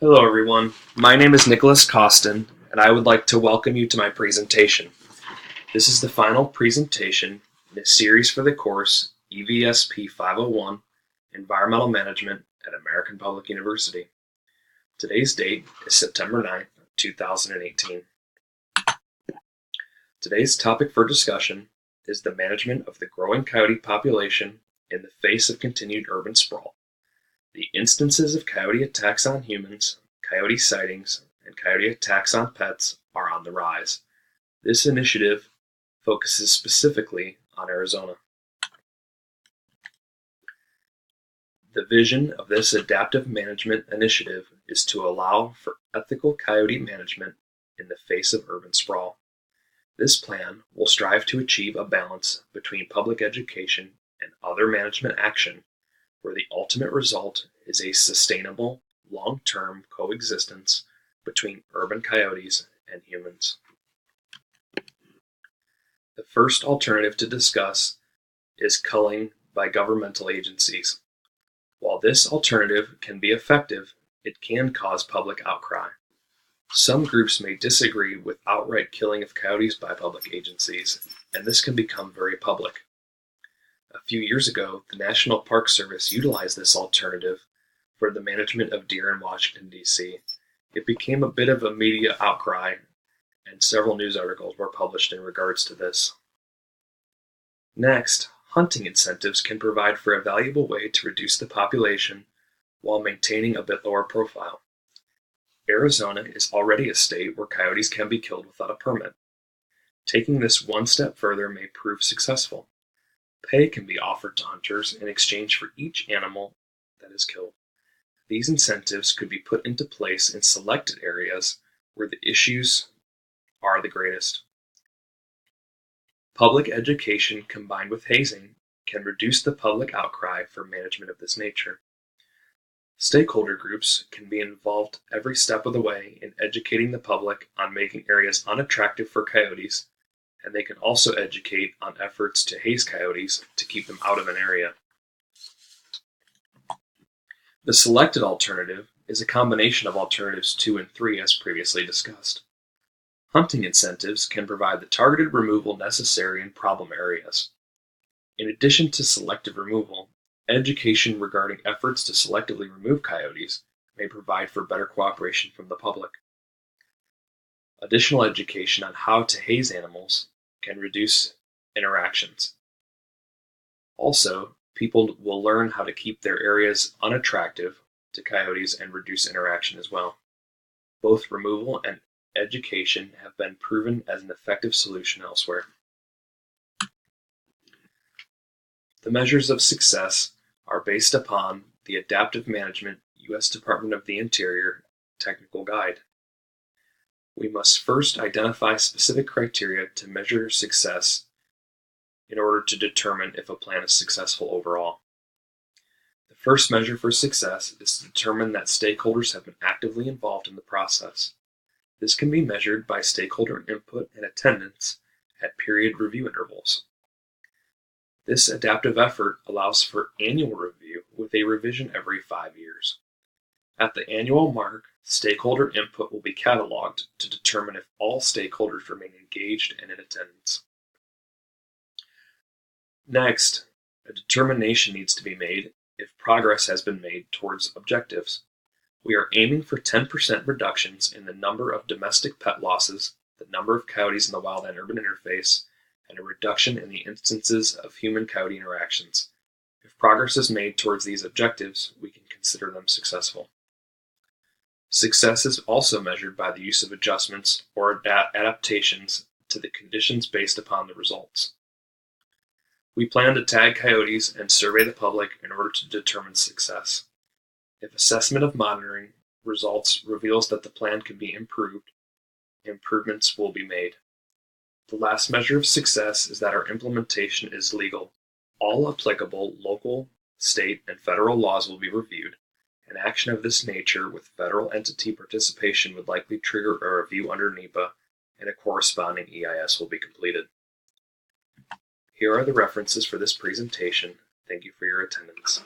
Hello everyone, my name is Nicholas Costin, and I would like to welcome you to my presentation. This is the final presentation in a series for the course EVSP 501, Environmental Management at American Public University. Today's date is September 9th, 2018. Today's topic for discussion is the management of the growing coyote population in the face of continued urban sprawl. The instances of coyote attacks on humans, coyote sightings, and coyote attacks on pets are on the rise. This initiative focuses specifically on Arizona. The vision of this adaptive management initiative is to allow for ethical coyote management in the face of urban sprawl. This plan will strive to achieve a balance between public education and other management action, where the ultimate result is a sustainable, long-term coexistence between urban coyotes and humans. The first alternative to discuss is culling by governmental agencies. While this alternative can be effective, it can cause public outcry. Some groups may disagree with outright killing of coyotes by public agencies, and this can become very public. A few years ago, the National Park Service utilized this alternative for the management of deer in Washington, D.C. It became a bit of a media outcry, and several news articles were published in regards to this. Next, hunting incentives can provide for a valuable way to reduce the population while maintaining a bit lower profile. Arizona is already a state where coyotes can be killed without a permit. Taking this one step further may prove successful. Pay can be offered to hunters in exchange for each animal that is killed. These incentives could be put into place in selected areas where the issues are the greatest. Public education combined with hazing can reduce the public outcry for management of this nature. Stakeholder groups can be involved every step of the way in educating the public on making areas unattractive for coyotes, and they can also educate on efforts to haze coyotes to keep them out of an area. The selected alternative is a combination of alternatives 2 and 3 as previously discussed. Hunting incentives can provide the targeted removal necessary in problem areas. In addition to selective removal, education regarding efforts to selectively remove coyotes may provide for better cooperation from the public. Additional education on how to haze animals can reduce interactions. Also, people will learn how to keep their areas unattractive to coyotes and reduce interaction as well. Both removal and education have been proven as an effective solution elsewhere. The measures of success are based upon the Adaptive Management U.S. Department of the Interior Technical Guide. We must first identify specific criteria to measure success in order to determine if a plan is successful overall. The first measure for success is to determine that stakeholders have been actively involved in the process. This can be measured by stakeholder input and attendance at period review intervals. This adaptive effort allows for annual review with a revision every 5 years. At the annual mark, stakeholder input will be cataloged to determine if all stakeholders remain engaged and in attendance. Next, a determination needs to be made if progress has been made towards objectives. We are aiming for 10% reductions in the number of domestic pet losses, the number of coyotes in the wild and urban interface, and a reduction in the instances of human-coyote interactions. If progress is made towards these objectives, we can consider them successful. Success is also measured by the use of adjustments or adaptations to the conditions based upon the results. We plan to tag coyotes and survey the public in order to determine success. If assessment of monitoring results reveals that the plan can be improved, improvements will be made. The last measure of success is that our implementation is legal. All applicable local, state, and federal laws will be reviewed. An action of this nature with federal entity participation would likely trigger a review under NEPA, and a corresponding EIS will be completed. Here are the references for this presentation. Thank you for your attendance.